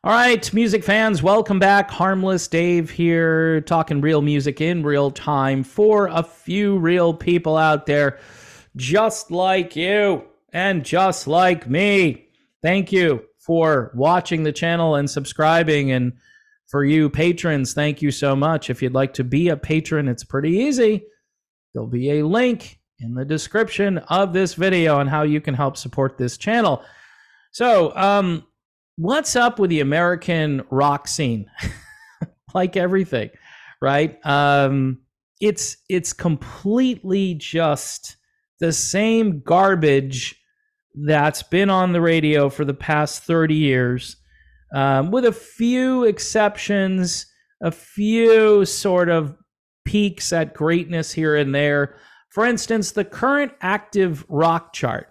All right, music fans, welcome back. Harmless Dave here, talking real music in real time for a few real people out there just like you and just like me. Thank you for watching the channel and subscribing. And for you patrons, thank you so much. If you'd like to be a patron, it's pretty easy. There'll be a link in the description of this video on how you can help support this channel. So, what's up with the American rock scene? Like everything, right? It's completely just the same garbage that's been on the radio for the past 30 years, with a few exceptions, a few sort of peaks at greatness here and there. For instance, the current active rock chart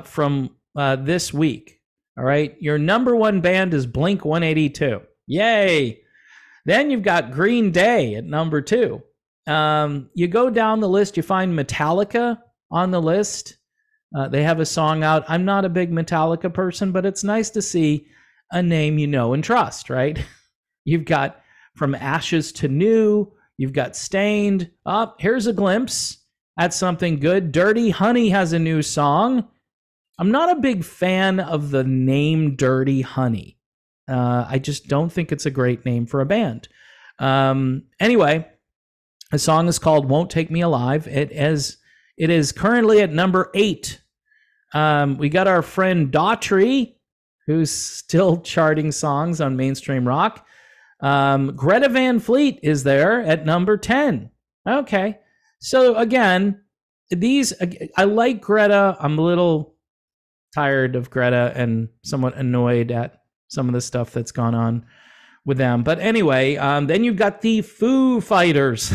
from this week. All right, your number one band is Blink-182. Yay! Then you've got Green Day at number 2. You go down the list, you find Metallica on the list. They have a song out. I'm not a big Metallica person, but it's nice to see a name you know and trust, right? You've got From Ashes to New. You've got Stained. Oh, here's a glimpse at something good. Dirty Honey has a new song. I'm not a big fan of the name Dirty Honey. I just don't think it's a great name for a band. Anyway, the song is called Won't Take Me Alive. It is currently at number 8. We got our friend Daughtry, who's still charting songs on mainstream rock. Greta Van Fleet is there at number 10. Okay. So again, I like Greta. I'm a little tired of Greta and somewhat annoyed at some of the stuff that's gone on with them. But anyway, then you've got the Foo Fighters.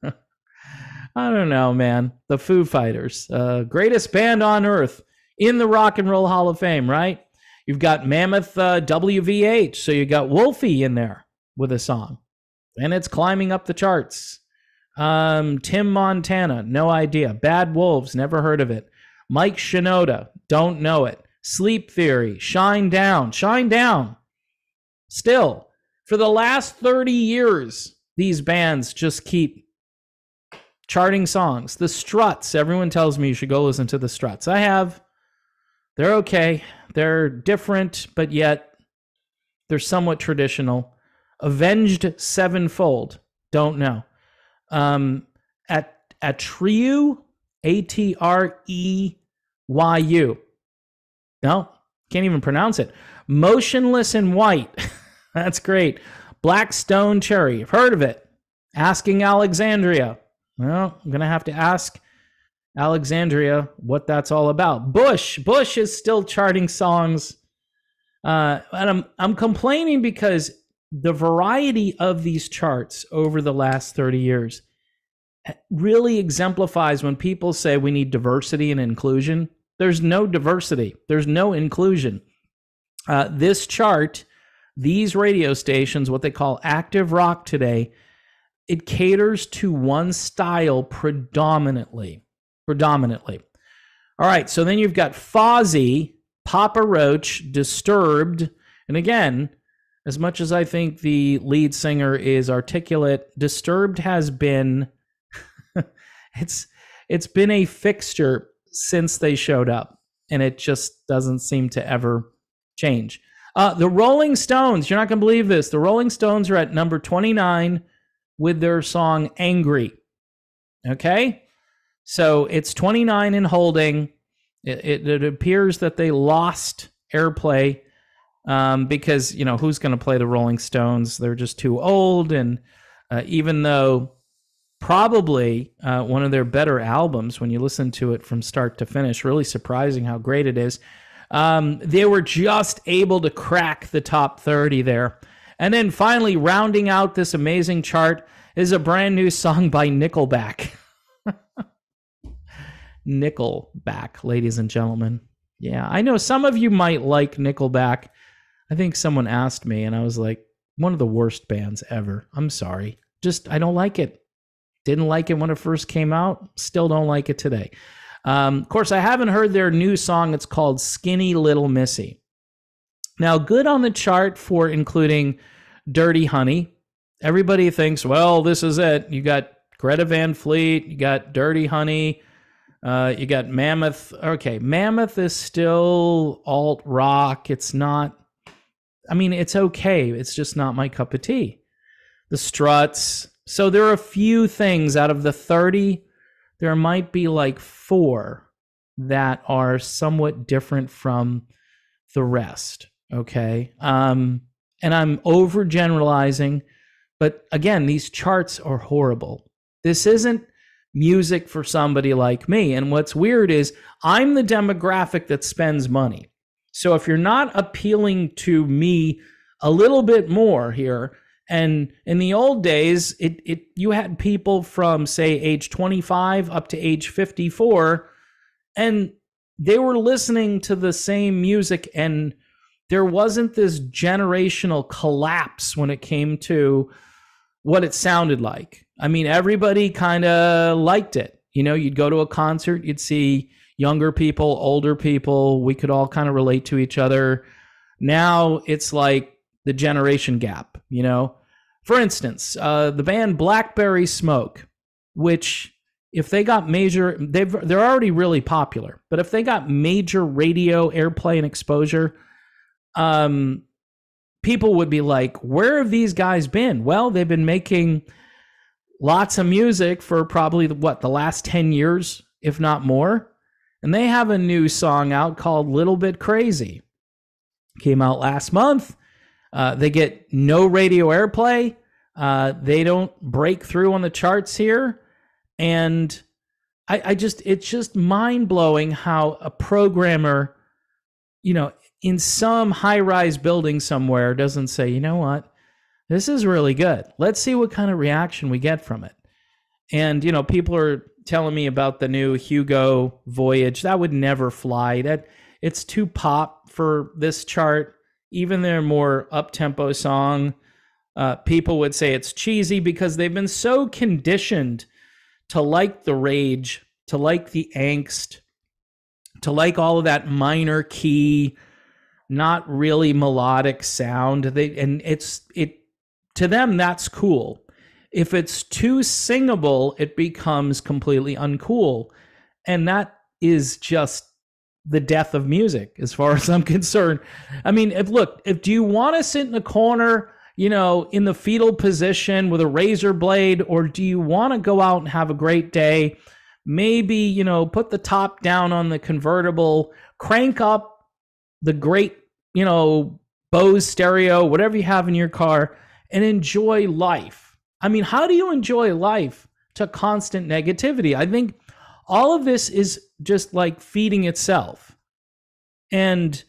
I don't know, man. The Foo Fighters, greatest band on earth in the Rock and Roll Hall of Fame, right? You've got Mammoth WVH, so you got Wolfie in there with a song, and it's climbing up the charts. Tim Montana, no idea. Bad Wolves, never heard of it. Mike Shinoda, don't know it. Sleep Theory, Shine Down. Still, for the last 30 years, these bands just keep charting songs. The Struts, everyone tells me you should go listen to the Struts. I have. They're okay. They're different, but yet they're somewhat traditional. Avenged Sevenfold, don't know. Atreyu, Atreyu. No, can't even pronounce it. Motionless in White. That's great. Black Stone Cherry. I've heard of it. Asking Alexandria. Well, I'm going to have to ask Alexandria what that's all about. Bush is still charting songs. And I'm complaining because the variety of these charts over the last 30 years really exemplifies when people say we need diversity and inclusion. There's no diversity. There's no inclusion. This chart, these radio stations, what they call active rock today, it caters to one style predominantly. All right, so then you've got Fozzy, Papa Roach, Disturbed, and again, as much as I think the lead singer is articulate, Disturbed has been it's been a fixture since they showed up, and it just doesn't seem to ever change. The Rolling Stones, you're not going to believe this. The Rolling Stones are at number 29 with their song Angry. Okay? So it's 29 and holding. It appears that they lost airplay because, you know, who's going to play the Rolling Stones? They're just too old. And even though probably one of their better albums, when you listen to it from start to finish, really surprising how great it is, they were just able to crack the top 30 there. And then finally, rounding out this amazing chart is a brand new song by Nickelback. Nickelback, ladies and gentlemen. Yeah, I know some of you might like Nickelback. I think someone asked me, and I was like, one of the worst bands ever. I'm sorry. I don't like it. Didn't like it when it first came out. Still don't like it today. Of course, I haven't heard their new song. It's called Skinny Little Missy. Now, good on the chart for including Dirty Honey. Everybody thinks, well, this is it. You got Greta Van Fleet, you got Dirty Honey, you got Mammoth. Okay, Mammoth is still alt rock. It's not, I mean, it's okay. It's just not my cup of tea. The Struts. So there are a few things out of the 30, there might be like 4 that are somewhat different from the rest. Okay. And I'm overgeneralizing, but again, these charts are horrible. This isn't music for somebody like me. And what's weird is I'm the demographic that spends money. So if you're not appealing to me a little bit more here, and in the old days, you had people from, say, age 25 up to age 54, and they were listening to the same music, and there wasn't this generational collapse when it came to what it sounded like. I mean, everybody kind of liked it. You know, you'd go to a concert, you'd see younger people, older people. We could all kind of relate to each other. Now it's like the generation gap, you know? For instance, the band Blackberry Smoke, which if they got major, they're already really popular, but if they got major radio airplay and exposure, people would be like, where have these guys been? Well, they've been making lots of music for probably the last 10 years, if not more. And they have a new song out called Little Bit Crazy. Came out last month. They get no radio airplay. They don't break through on the charts here. And it's just mind blowing how a programmer, you know, in some high-rise building somewhere doesn't say, you know what, this is really good. Let's see what kind of reaction we get from it. And, you know, people are telling me about the new Hugo Voyage. That would never fly. It's too pop for this chart. Even their more up-tempo song, people would say it's cheesy because they've been so conditioned to like the rage, to like the angst, to like all of that minor key, not really melodic sound. To them, that's cool. If it's too singable, it becomes completely uncool. And that is just the death of music, as far as I'm concerned. I mean, do you want to sit in a corner, you know, in the fetal position with a razor blade, or do you want to go out and have a great day? Maybe, you know, put the top down on the convertible, crank up the great, you know, Bose stereo, whatever you have in your car, and enjoy life. I mean, how do you enjoy life to constant negativity? I think all of this is just like feeding itself. And,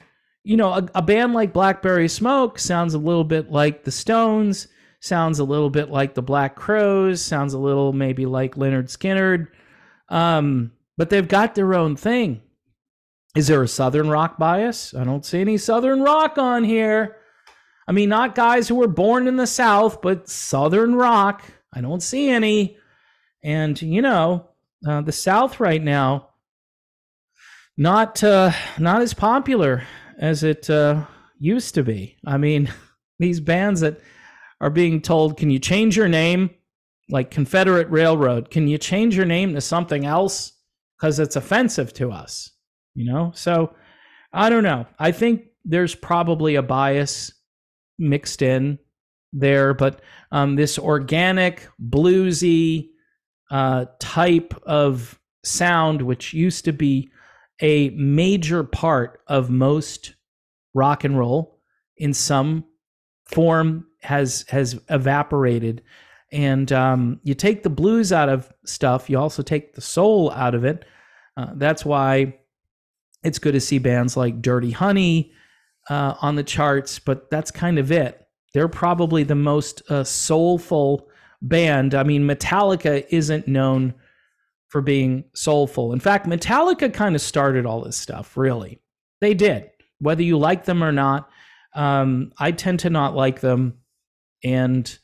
you know, a band like Blackberry Smoke sounds a little bit like the Stones, sounds a little bit like the Black Crowes, sounds a little maybe like Lynyrd Skynyrd. But they've got their own thing. Is there a Southern rock bias? I don't see any Southern rock on here. I mean, not guys who were born in the South, but Southern rock. I don't see any. And, you know, the South right now, not as popular as it used to be. I mean, these bands that are being told, can you change your name? Like Confederate Railroad, can you change your name to something else? Because it's offensive to us, you know? So, I don't know. I think there's probably a bias mixed in there, but this organic, bluesy type of sound, which used to be a major part of most rock and roll, in some form has evaporated. And you take the blues out of stuff, you also take the soul out of it. That's why it's good to see bands like Dirty Honey on the charts, but that's kind of it. They're probably the most soulful band. I mean, Metallica isn't known for being soulful. In fact, Metallica kind of started all this stuff, really. They did. Whether you like them or not, I tend to not like them. And,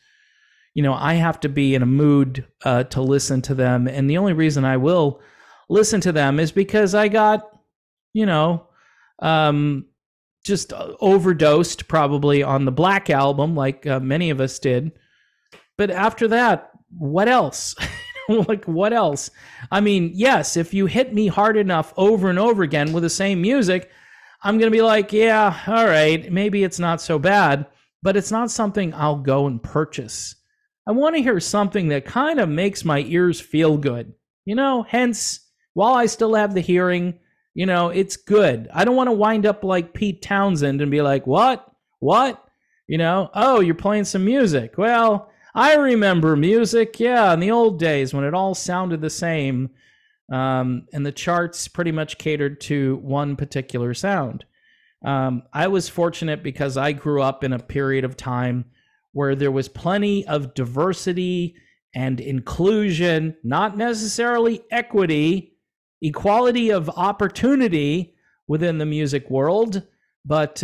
you know, I have to be in a mood to listen to them. And the only reason I will listen to them is because I got, you know, just overdosed probably on the Black Album, like many of us did. But after that, what else? Like, what else? I mean, yes, if you hit me hard enough over and over again with the same music, I'm going to be like, yeah, all right, maybe it's not so bad, but it's not something I'll go and purchase. I want to hear something that kind of makes my ears feel good. Hence, while I still have the hearing, it's good. I don't want to wind up like Pete Townsend and be like, what? Oh, you're playing some music. Well, I remember music, yeah, in the old days when it all sounded the same, and the charts pretty much catered to one particular sound. I was fortunate because I grew up in a period of time where there was plenty of diversity and inclusion, not necessarily equality of opportunity within the music world, but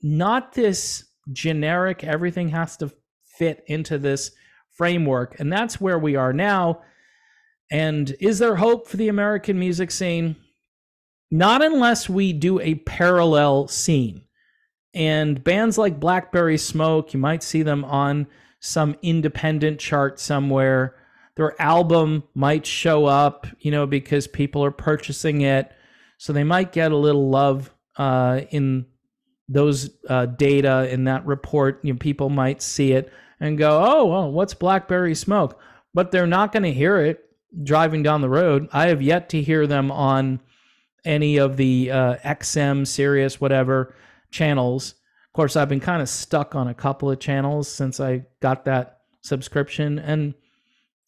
not this generic, everything has to fit into this framework. And that's where we are now. And is there hope for the American music scene? Not unless we do a parallel scene. And bands like Blackberry Smoke, you might see them on some independent chart somewhere. Their album might show up, because people are purchasing it. So they might get a little love in those data in that report. People might see it and go, oh, well, what's Blackberry Smoke? But they're not going to hear it driving down the road. I have yet to hear them on any of the XM, Sirius, whatever channels. Of course, I've been kind of stuck on a couple of channels since I got that subscription, and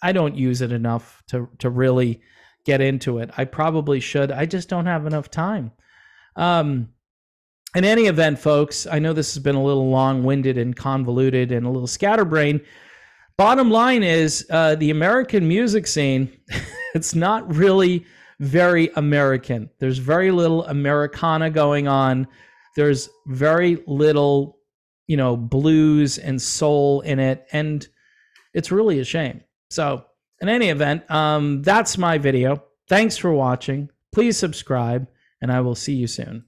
I don't use it enough to really get into it. I probably should. I just don't have enough time. In any event, folks, I know this has been a little long-winded and convoluted and a little scatterbrained. Bottom line is the American music scene, it's not really very American. There's very little Americana going on. There's very little, blues and soul in it, and it's really a shame. So, in any event, that's my video. Thanks for watching. Please subscribe, and I will see you soon.